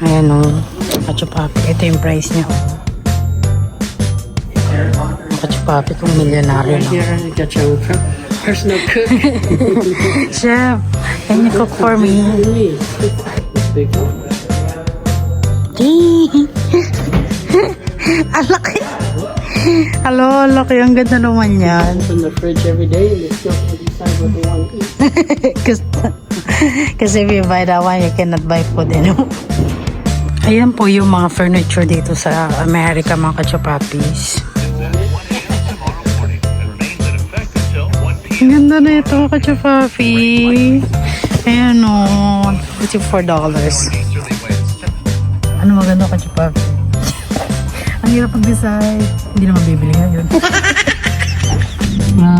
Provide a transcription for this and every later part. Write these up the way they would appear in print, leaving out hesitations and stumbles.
Ayan o. Kachupapi. Ito yung price niya. Kachupapi kung milyonaryo lang. Here, you got your personal cook. Chef, can you cook for me? Big one. Ang laki. Hello, laki. Ang ganda naman yan. Open the fridge every day and they still can decide what they want to eat. Kasi if you buy that one, you cannot buy food anymore. Ayan po yung mga furniture dito sa Amerika, mga kachupapis. Ang ganda na ito, kachupapi. Ayan o, $54. Ano maganda, kachupapi? Ang hirap mag-decide. Hindi naman bibili ngayon.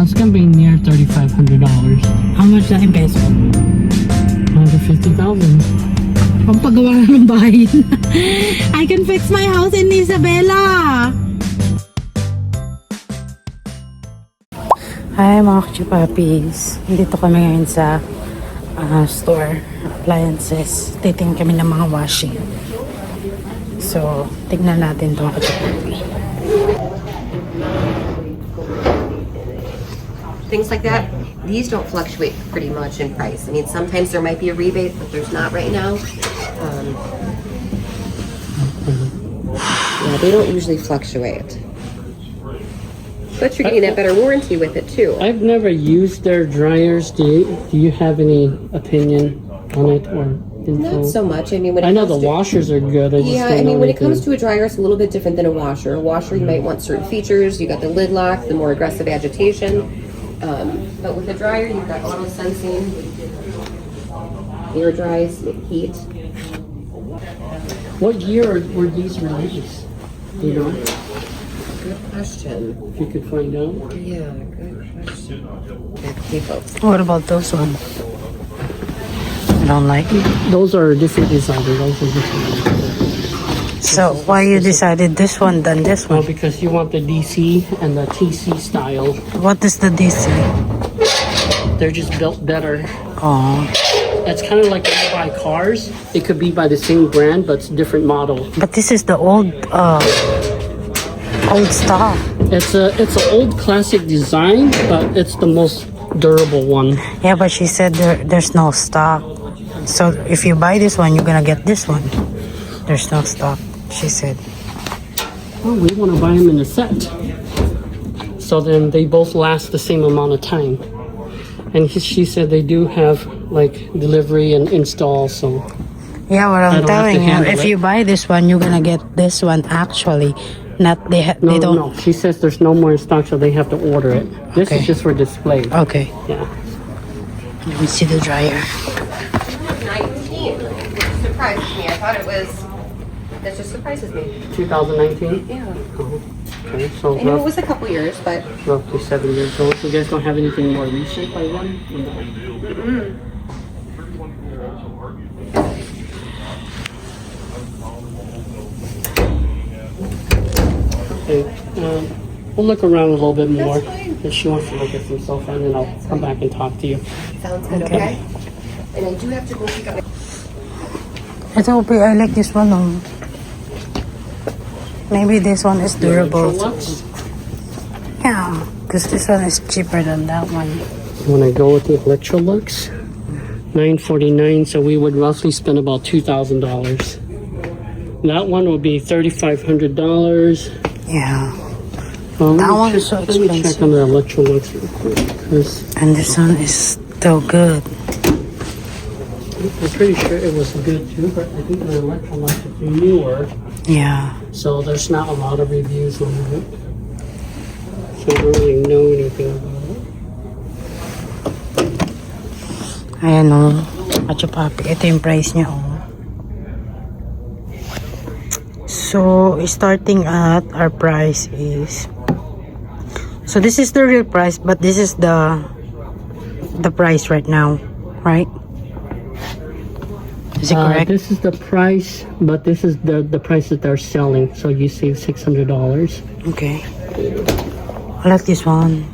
It's gonna be near $3,500. How much na in peso? 150,000. Pampagawa na ng bahay. I can fix my house in Isabela. Hi mga kachupapis. Dito kami ngayon sa store. Appliances. Titingin kami ng mga washing. So, tignan natin ito mga kachupapi. Things like that, these don't fluctuate pretty much in price. I mean, sometimes there might be a rebate, but there's not right now. Yeah, they don't usually fluctuate. But you're getting that better warranty with it too. I've never used their dryers. Do you have any opinion on it or info? Not so much. I mean, when I it know comes the to, washers are good. yeah, I mean, when it comes to a dryer, it's a little bit different than a washer. A washer, you might want certain features. You got the lid lock, the more aggressive agitation. But with a dryer, you've got auto sensing, air dries, heat. What year were these released? Do you know? Good question. If you could find out. Yeah, good question. Okay, folks. What about those ones? I don't like it. Those are different designs. Those are different. So, why you decided this one than this Well, one? because you want the DC and the TC style. What is the DC? They're just built better. Oh, It's kind of like when you buy cars. It could be by the same brand, but it's a different model. but this is the old stuff. It's an old classic design, but it's the most durable one. Yeah, but she said there's no stock. So if you buy this one, you're gonna get this one. There's no stock, she said. Oh, we want to buy them in a set. So then they both last the same amount of time. And she said they do have like delivery and install, so Yeah, what I I'm don't have to telling you, handle if it. you buy this one, you're gonna get this one actually. Not they no, don't. no. She says there's no more in stock, so they have to order it. This Okay. is just for display. Okay, Yeah. let me see the dryer. 19, which surprises me. I thought it was, that just surprises me. 2019. Yeah. Okay, so I know it was a couple years, but roughly 7 years old. So you guys don't have anything more recent by then? Okay, we'll look around a little bit more. That's fine. If she wants to look at some sofa, and then I'll come back and talk to you. sounds good, okay? And I do have to go pick up my... It's okay. I like this one. Maybe this one is durable. Electrolux? Yeah, because this one is cheaper than that one. When I go with the Electrolux, $949, so we would roughly spend about $2,000. That one would be $3,500. Yeah, Let That me one check- is so Let me check expensive. on the Electrolux real quick, because and this one is still good. I'm pretty sure it was good too, but I think the Electrolux is newer, Yeah. so there's not a lot of reviews on it. So I don't really know anything about it. Ayan o. Kachupapi. Ito yung price niya o. So, starting at our price is... So, this is the real price, but this is the price right now, right? Is it correct? This is the price, but this is the price that they're selling. So you save $600. Okay. I like this one.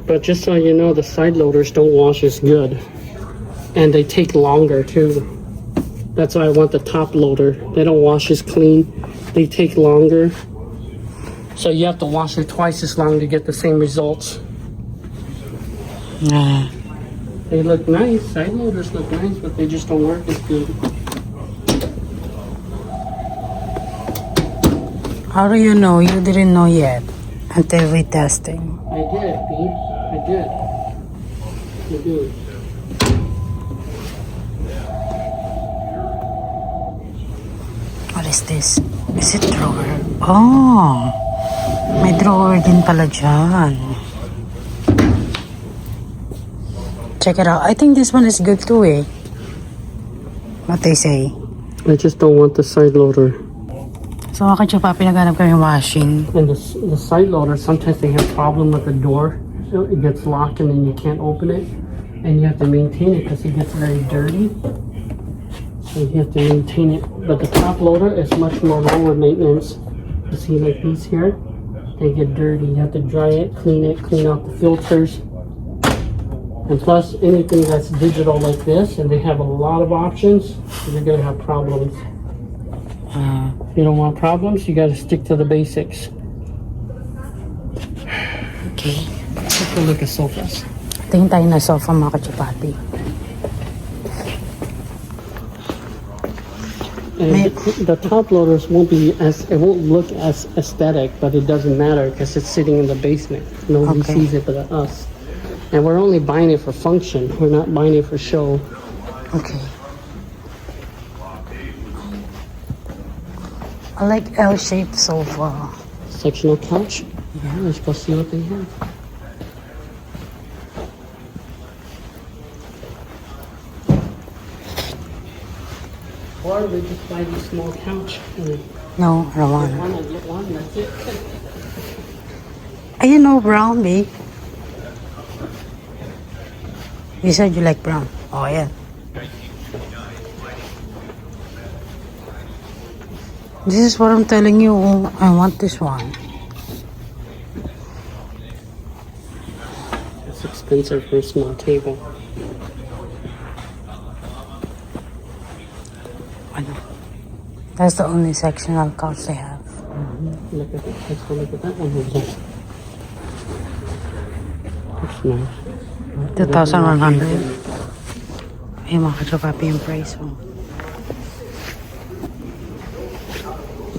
But just so you know, the side loaders don't wash as good. and they take longer too. That's why I want the top loader. They don't wash as clean. They take longer. So you have to wash it twice as long to get the same results. Yeah. They look nice. Side loaders look nice, but they just don't work as good. How do you know? You didn't know yet until we testing. I did, Pete. I did. I did. What is this? Is it drawer? Oh! May drawer din pala dyan. Check it out. I think this one is good too eh. What they say. I just don't want the side loader. So bakit yung pinaghanap kami washing? And the side loader, sometimes they have problem with the door. So it gets locked and then you can't open it. And you have to maintain it because it gets very dirty. So you have to maintain it. But the top loader is much more lower maintenance. You see like these here? They get dirty. You have to dry it, clean out the filters. And plus anything that's digital like this, and they have a lot of options, you're gonna have problems. If you don't want problems, you gotta stick to the basics. Okay. Take a look at sofas. Tingin tayo na sofa mga kachupati. And the top loaders won't look as aesthetic, but it doesn't matter because it's sitting in the basement. Nobody Okay. sees it but us. And we're only buying it for function. We're not buying it for show. Okay. I like L-shaped sofa. Sectional couch. Yeah, let's go see what they have. Or we just buy this small couch. And No, I don't want it. one, I get one, that's it. Ayun no, brown, babe. You said you like brown. Oh, yeah. This is what I'm telling you. I want this one. It's expensive for a small table. That's the only sectional couch they have. Look at it. Let's go look at that one over there. That's nice. 2,100. Ay, mga kachupapi yung price mo.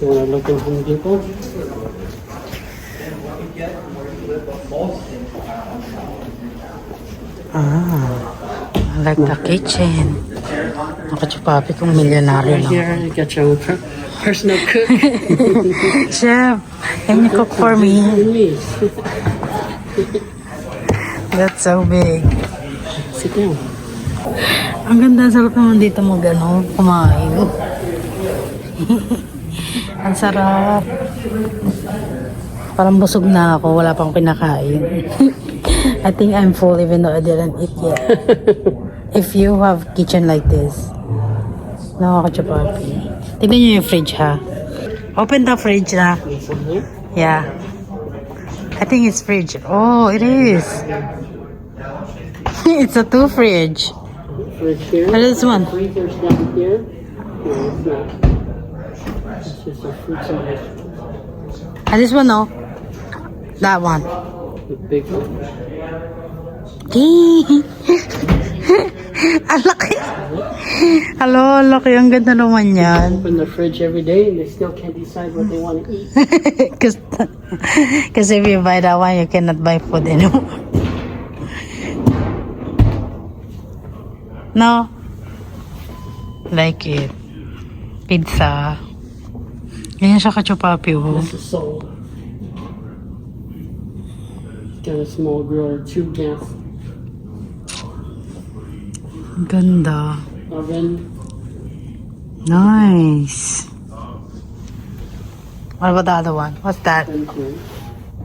You wanna look at Home Depot? I like the kitchen. Mga kachupapi kung milyonaryo Right lang. here, you got your own personal cook. Chef, can you cook for me? Please. That's so big. Sit down. Ang ganda, sarap naman dito kumain. Ang sarap. Parang busog na ako, wala pang pinakain. I think I'm full even though I didn't eat yet. If you have kitchen like this, nakakachapapi. Tignan nyo yung fridge ha. Open the fridge na. This one here. Yeah. I think it's fridge. Oh, it is. It's a two fridge. Fridge here. What is this one? Freezer's down here. No, it's not. It's just a fruits and vegetables. This one, no? That one. The big one. Ang laki. Hello, ang laki. Ang ganda naman yan. Open the fridge every day and they still can't decide what they want to eat. Because if you buy that one, you cannot buy food anymore. No? Like it. Pizza. Ganyan siya kachupapi, oh. This is sold. Got a small grill, 2 gas Ang ganda. oven. Nice. What about the other one? What's that? And two.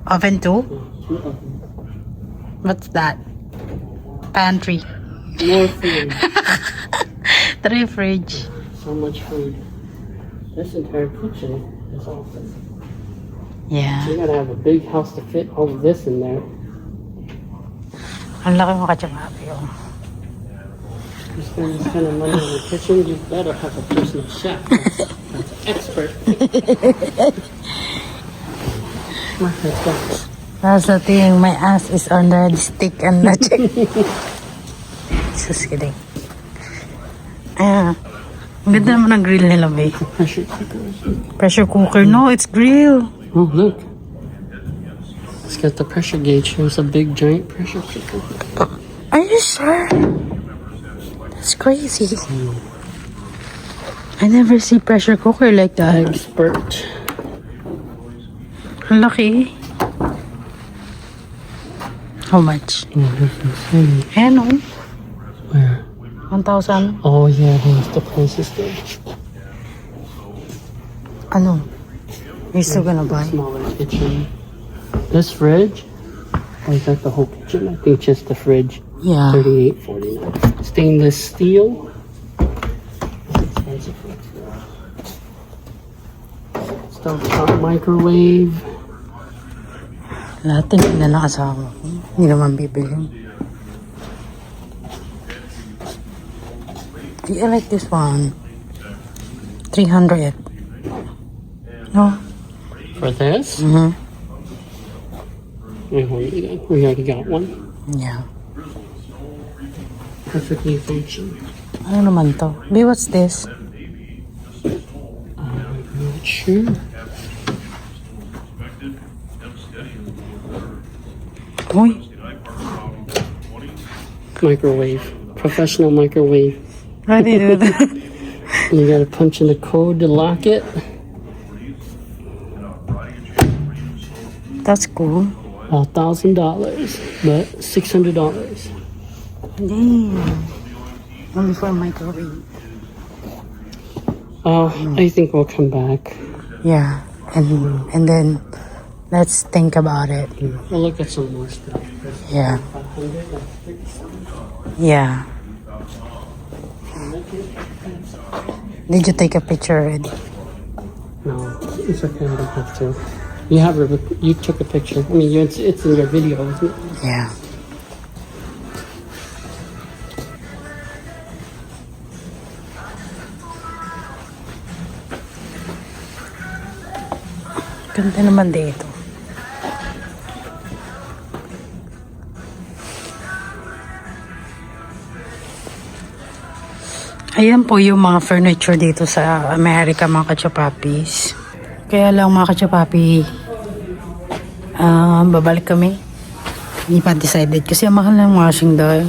Oven too? 2 ovens. What's that? Pantry. More food. 3 fridge. So much food. This entire kitchen is office. Yeah. You gotta have a big house to fit all of this in there. Ang laki mo kachupapi, oh. You spend this kind of money in the kitchen, you better have a personal chef. That's an expert. Let's go. That's the thing, my ass is under the stick and the chick. Just kidding. Ah, ang ganda naman ang grill nila, babe. Pressure cookers. Pressure cooker. No, it's grill. Oh, look. It's got the pressure gauge. Here's a big giant pressure cooker. Are you sure? That's crazy. I never see pressure cooker like that. Expert. Lucky. How much? Oh, this is insane. Ano? Where? 1,000? Oh, yeah, here's the prices there. Ano? You still gonna buy? Smaller kitchen. This fridge? Or is that the whole kitchen? I think just the fridge. Yeah. $38.49. Stainless steel. That's expensive. Stovetop microwave. Lahat din na ng asawa ko. Hindi naman bibili. I like this one. 300. No? For this? Mm-hmm. We already got one. Yeah. Perfectly function. Ano naman to? Babe, what's this? I'm not sure. Uy. Microwave. Professional microwave. How do you do that? And you gotta punch in the code to lock it. That's cool. $1,000, but $600. Damn. Only for microwave. I think we'll come back. Yeah. And then let's think about it. We'll look at some more stuff. Yeah. 500, that's pretty solid. Yeah. Did you take a picture already? No, it's okay. I don't have to. You took a picture. I mean, it's in your video, isn't it? Yeah. Ganda naman dito. Ayan po yung mga furniture dito sa Amerika, mga kachapapis. Kaya lang mga kachapapi, babalik kami. Hindi pa decided kasi ang mahal ng washing doll.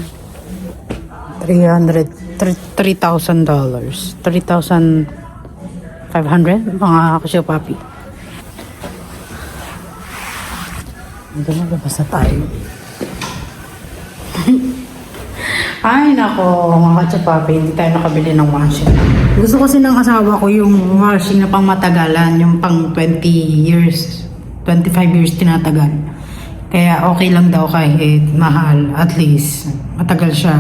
$3,000. $3,500 mga kachapapi. Ito na, labas na tayo. Ay, nako, mga kachapapi, hindi tayo nakabili ng washing. Gusto kasi ng asawa ko yung washing na pang matagalan, yung pang 20 years, 25 years tinatagal. Kaya okay lang daw kahit mahal, at least matagal siya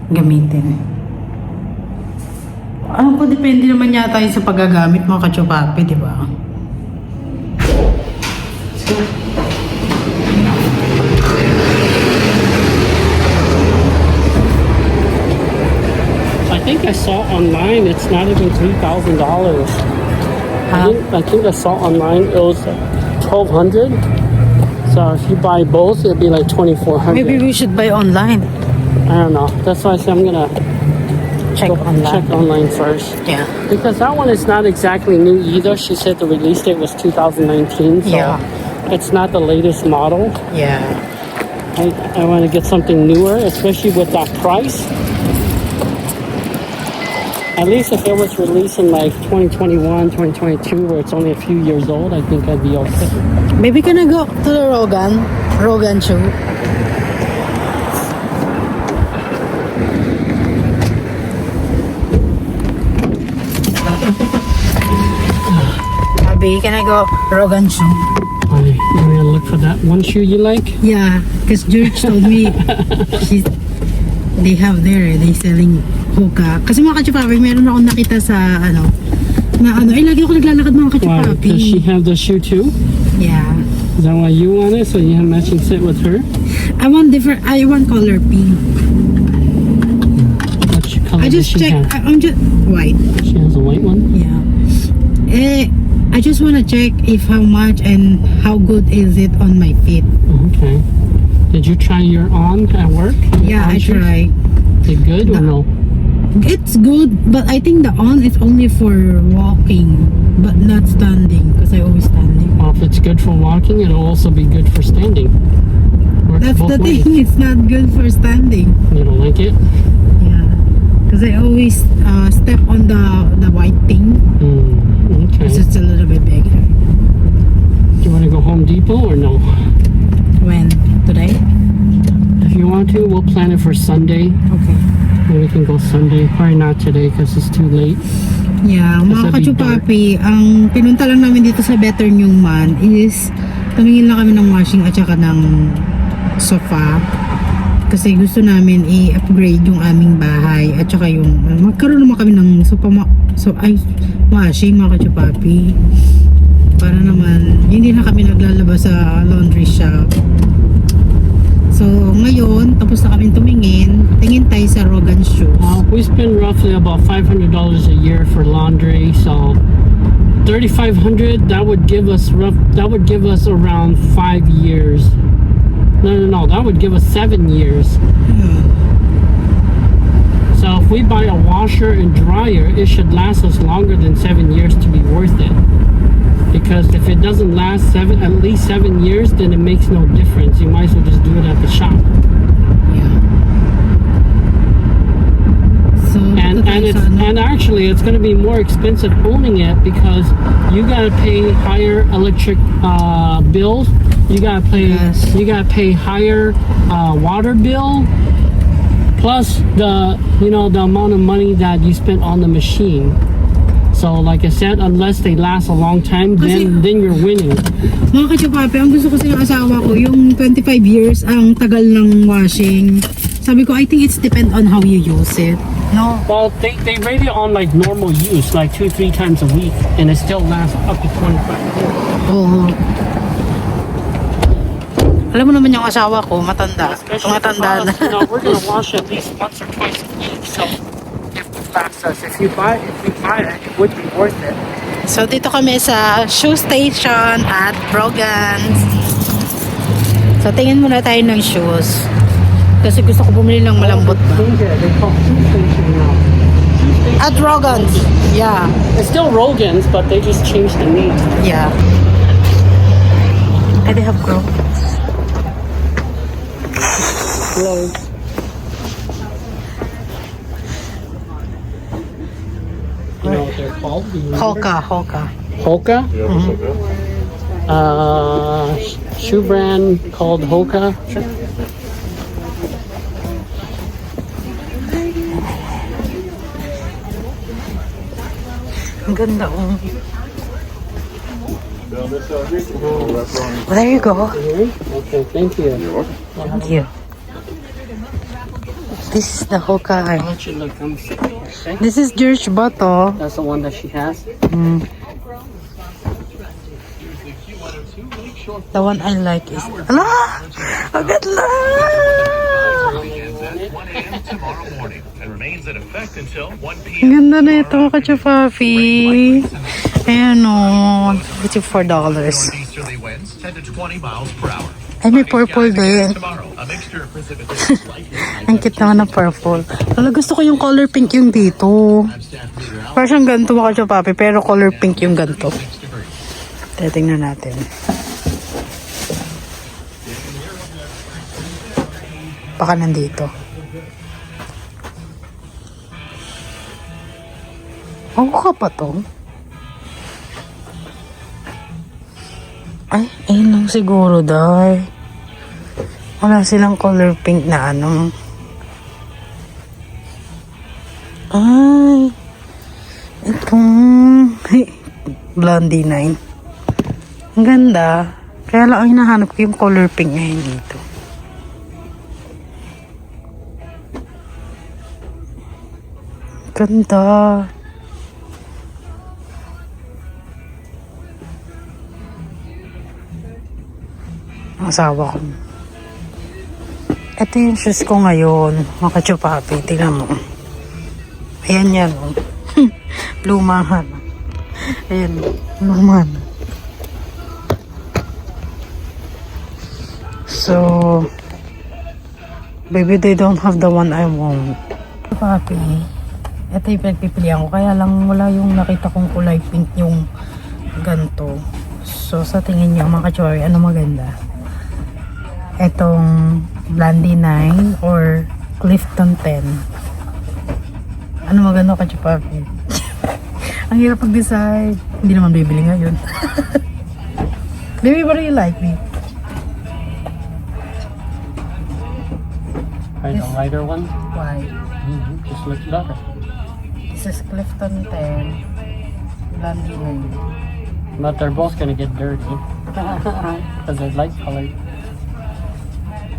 gamitin. Alam ko, depende naman yata yun sa paggagamit mga kachapapi, di ba? I think I saw online it's not even $3,000. I think I saw online it was $1,200. So if you buy both, it'd be like $2,400. Maybe we should buy online. I don't know. That's why I said I'm gonna Check online. check online first. Yeah. Because that one is not exactly new either. She said the release date was 2019. So Yeah. it's not the latest model. Yeah. I want to get something newer, especially with that price. At least if it was released in like 2021, 2022, where it's only a few years old, I think I'd be okay. Maybe can I go to the Rogan show? Abby, can I go Rogan show? I'm gonna look for that one shoe you like. Yeah, because George told me they have there, they selling hookah. Kasi mga kachupapi, meron akong nakita sa lagi ako naglalakad mga Why? kachupapi. Does she have the shoe too? Yeah. Is that why you want it? So you have matching set with her? I want color pink. What color I does just she check. have? I'm just white. She has a white one. Yeah. I just want to check if how much and how good is it on my feet. Okay. Did you try your on at work? Yeah, I On shoes? try. Is it good or no? It's good, but I think the on is only for walking, but not standing because I always standing. Well, if it's good for walking, it'll also be good for standing. Works That's both the ways. thing. It's not good for standing. You don't like it? Yeah, because I always step on the white thing Okay. because it's a little bit bigger. Do you want to go Home Depot or no? When today? If you want to, we'll plan it for Sunday. Okay. Maybe we can go Sunday. Probably not today because it's too late. Yeah, mga Kasi kachupapi, ang pinunta lang namin dito sa Better Newman is tumingin lang kami ng washing at saka ng sofa. Kasi gusto namin i-upgrade yung aming bahay at saka yung magkaroon naman kami ng washing mga kachupapi. Para naman hindi na kami naglalabas sa laundry shop. So ngayon, tapos na kami tumingin. Tingin tayo sa Rogan Shoes. We spend roughly about $500 a year for laundry, so $3,500. That would give us around 5 years. No. That would give us 7 years. So if we buy a washer and dryer, it should last us longer than 7 years to be worth it. Because if it doesn't last at least 7 years, then it makes no difference. You might as well just do it at the shop. Yeah. So, And actually it's going to be more expensive owning it because you got to pay higher electric bills. You got to pay Yes. higher water bill, plus the amount of money that you spent on the machine. So like I said, unless they last a long time, then you're winning. mga kachupapi, ang gusto ko sa asawa ko, yung 25 years ang tagal ng washing. Sabi ko, I think it's depend on how you use it. No? Well, they rate it on like normal use, like 2-3 times a week, and it still lasts up to 25 years. Oo. Alam mo naman yung asawa ko, matanda. Matanda na. We're gonna wash at least once or twice a week, so if we buy it, it would be worth it. So, dito kami sa shoe station at Brogan's. So, tingin muna tayo ng shoes. Kasi gusto ko bumili ng malambot ba. They call Shoe Station now. At Brogan's. Yeah. It's still Rogan's, but they just changed the name. Yeah. And they have Crocs. Clothes. You know what they're called? Do you remember? Hoka. Hoka? Shoe brand called Hoka. Ang ganda oh. There you go. Okay, thank you. Thank you. This is the Hoka. Why don't you look? Let me see. Okay. This is George Bato. That's the one that she has. The one I like is... Ala! Ang ganda! Begins at 1 a.m. tomorrow morning and remains in effect until 1 Ang p.m. ganda na ito, kachupapi. Ayan o. $54. Northeasterly winds 10 to 20 miles per hour. Ay, may purple din. Tomorrow, a mixture of precipitation likely. Ang cute naman ng purple. Wala, gusto ko yung color pink yung dito. Parang siyang ganito mga kachupapi, pero color pink yung ganito. Titingnan natin. Baka nandito. Ka pa to? Ay, ayun lang siguro, day. Wala silang color pink na ano. Ay, itong Blondie 9. Ang ganda. Kaya lang ang hinahanap ko yung color pink ngayon dito. Ganda. Ang asawa ko. Ito yung shoes ko ngayon. Mga kachupapi. Tingnan mo. Ayan yan. Oh. Lumahan. Ayan. Lumahan. So, baby, they don't have the one I want. Papi, ito yung pinagpipilian ko. Kaya lang wala yung nakita kong kulay pink yung ganto. So, sa tingin niyo, mga kachori, ano maganda? Etong Blandy 9 or Clifton 10? Ano maganda kachapapi? Ang hirap mag-decide. Hindi naman bibili ngayon. Baby, what do you like, babe? Try the lighter one. Why? Just looks better. This is Clifton 10. Blandy 9. But they're both gonna get dirty because they're light colored.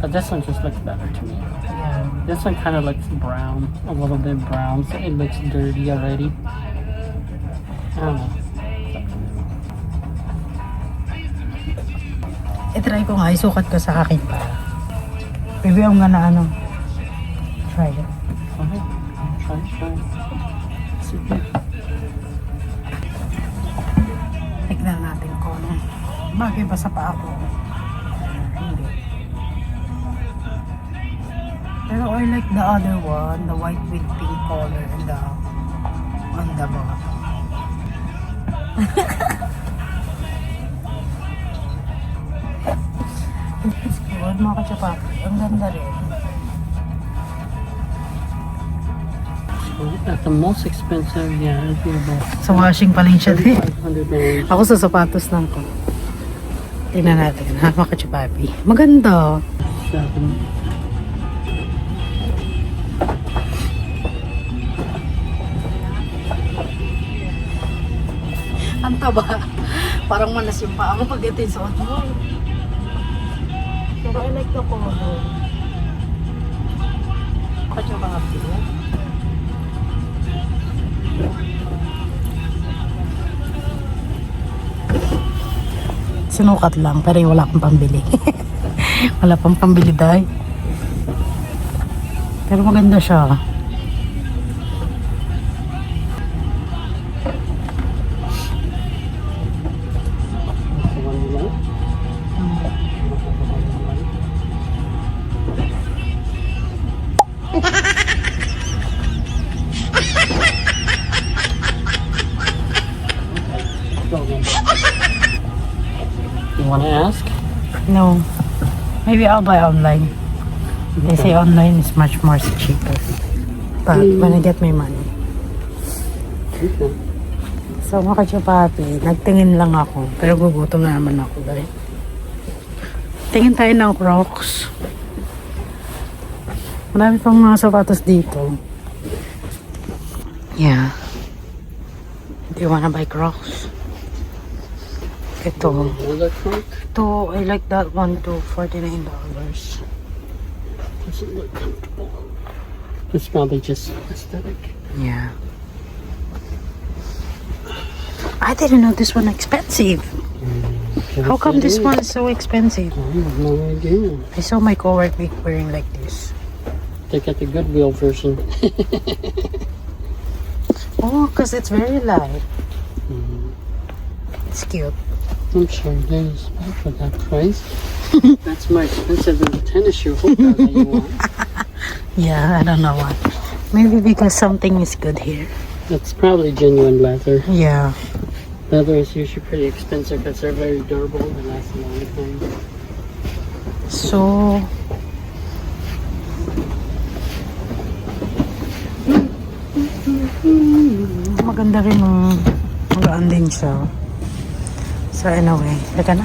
But this one just looks better to me. Yeah. This one kind of looks brown, a little bit brown, so it looks dirty already. I don't know. I-try ko nga, isukat ko sa akin pa. Baby, I'm gonna try it. Okay. Try. Sige. Tignan natin kung bagay ba sa paa ko. Hindi. Pero I like the other one, the white with pink color and the on the bottom. It's good, mga kachapapi. Ang ganda rin. At the most expensive, yeah, it'd be about Sa washing pa rin siya din. $500. Ako sa sapatos lang ko. Tingnan natin, ha, mga kachapapi. Maganda. Seven. Ang taba. Parang manas yung paa mo pag ito yung suot mo. Pero I like the color. Kachapapi. Sinukat lang, pero wala akong pambili. Wala pang pambili dahil. Pero maganda siya. That's the one you like? Go again. You want to ask? No. Maybe I'll buy online. They say online is much more cheaper. But when I get my money. Okay. So mga kachapapi, nagtingin lang ako. Pero gugutom na naman ako dahil. Tingin tayo ng Crocs. Marami pang mga sapatos dito. Yeah. Do you wanna buy Crocs? Ito. Another trunk? Ito, I like that one too. $49. Doesn't look comfortable. It's probably just aesthetic. Yeah. I didn't know this one expensive. How come this one is so expensive? I have no idea. I saw my coworker wearing like this. They got the Goodwill version. Oh, because it's very light. It's cute. I'm sure it is, but for that price, that's more expensive than the tennis shoe hookah that you want. Yeah, I don't know why. Maybe because something is good here. That's probably genuine leather. Yeah. Leather is usually pretty expensive because they're very durable and last a long time. So, maganda rin yung magaan din siya. So anyway, teka na.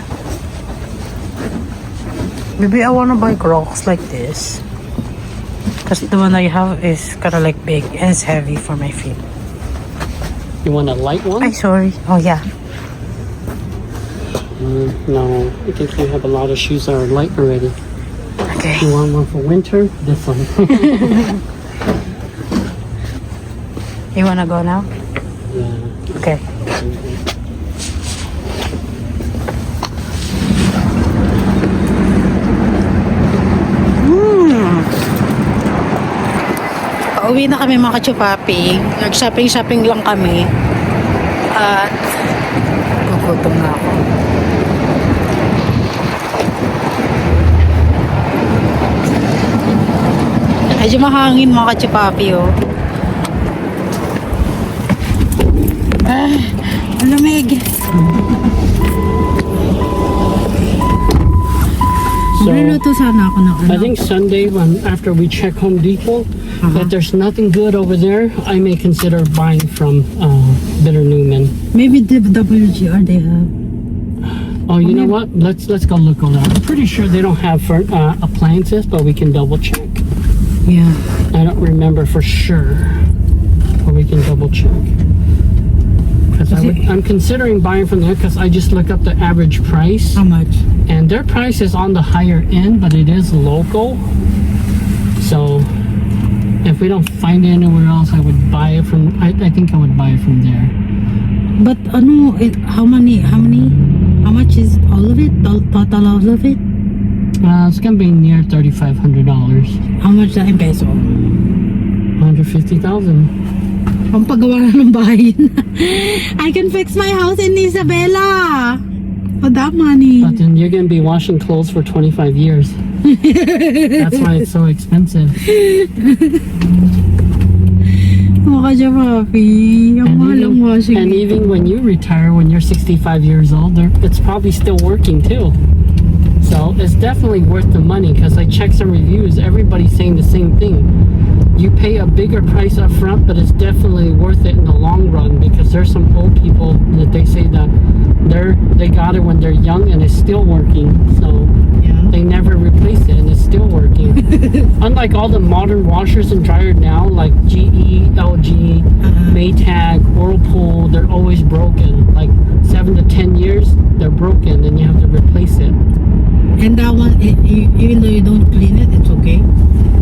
Maybe I wanna buy Crocs like this. Because the one I have is kind of like big and it's heavy for my feet. You want a light one? Ay, sorry. Oh yeah. No, I think you have a lot of shoes that are light already. Okay. You want one for winter? This one. You wanna go now? Yeah. Okay. Pauwi na kami mga kachupapi. Nag-shopping lang kami. At gugutom na ako. Medyo mahangin mga kachupapi, oh. Ang lamig. So, Magluluto sana ako ng ano. I think Sunday, when after we check Home Depot, if there's nothing good over there, I may consider buying from Bitter Newman. Maybe the WGR they have. Oh, you know what? Let's go look on that. I'm pretty sure they don't have for appliances, but we can double check. Yeah. I don't remember for sure, but we can double check. Because I'm considering buying from there because I just look up the average price, How much? and their price is on the higher end, but it is local. So if we don't find it anywhere else, I would buy it from. I think I would buy it from there. But ano, how much is all of it? Total all of it? It's gonna be near $3,500, How much na in peso? 150,000. Pampagawa na ng bahay na. I can fix my house in Isabela. For that money. But then you're gonna be washing clothes for 25 years. That's why it's so expensive. Mukha siya, papi. Ang mahal ang washing. And even when you retire, when you're 65 years old, it's probably still working too. So it's definitely worth the money because I checked some reviews. Everybody's saying the same thing. You pay a bigger price up front, but it's definitely worth it in the long run because there's some old people that they say that they got it when they're young and it's still working. So Yeah. they never replace it and it's still working. Unlike all the modern washers and dryers now, like GE, LG, Maytag, Whirlpool, they're always broken. Like 7 to 10 years, they're broken and you have to replace it. And that one, even though you don't clean it, it's okay.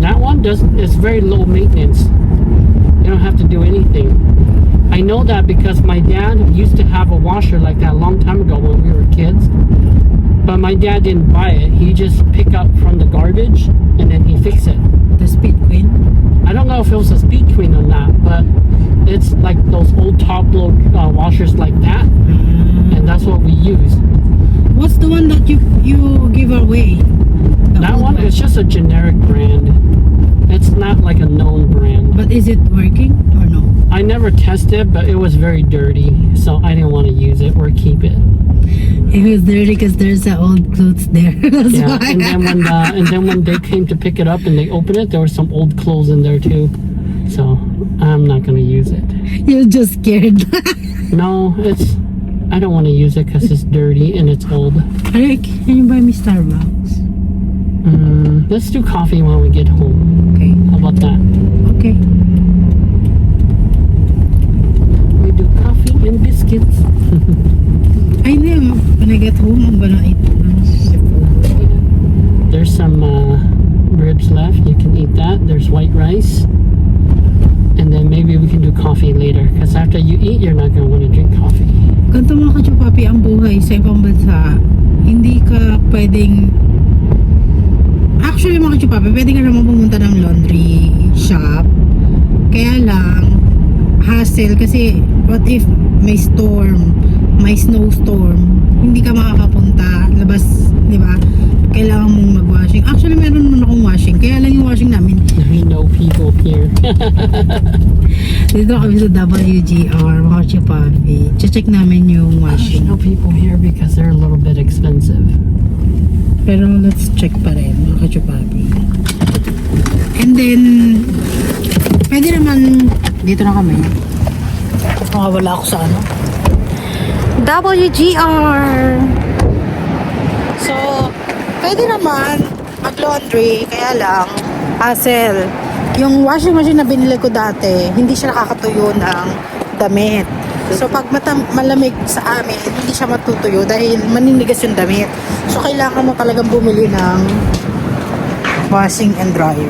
That one doesn't. It's very low maintenance. You don't have to do anything. I know that because my dad used to have a washer like that a long time ago when we were kids. But my dad didn't buy it. He just picked up from the garbage and then he fixed it. The Speed Queen. I don't know if it was a Speed Queen or not, but it's like those old top load washers like that, and that's what we use. What's the one that you give away? The That old one is just a generic brand. It's not like a known brand. But is it working or no? I never tested, but it was very dirty, so I didn't want to use it or keep it. It was dirty because there's the old clothes there. That's Yeah, why. and then when they came to pick it up and they opened it, there were some old clothes in there too. So I'm not gonna use it. You're just scared. No, I don't want to use it because it's dirty and it's old. Alright, can you buy me Starbucks? Let's do coffee when we get home. Okay. How about that? Okay. We do coffee and biscuits. I know. When I get home, I'm gonna eat There's some ribs left. You can eat that. There's white rice. And then maybe we can do coffee later. Because after you eat, you're not going to want to drink coffee. Ganito mga kachupapi ang buhay sa ibang bansa. Hindi ka pwedeng... Actually mga kachupapi, pwede ka naman pumunta ng laundry shop. Kaya lang, hassle kasi what if may storm, may snowstorm, hindi ka makakapunta, labas, di ba? Kailangan mong mag-washing. Actually, meron naman akong washing. Kaya lang yung washing namin, We know people here. dito kami sa WGR, mga kachupapi. Check namin yung There's washing. no people here because they're a little bit expensive. Pero let's check pa rin, mga kachupapi. And then, pwede naman, dito na kami. Wala ako sa ano. WGR! So, pwede naman mag-laundry, kaya lang, hassle. Yung washing machine na binili ko dati, hindi siya nakakatuyo ng damit. So, pag malamig sa amin, hindi siya matutuyo dahil maninigas yung damit. So, kailangan mo talagang bumili ng washing and dryer.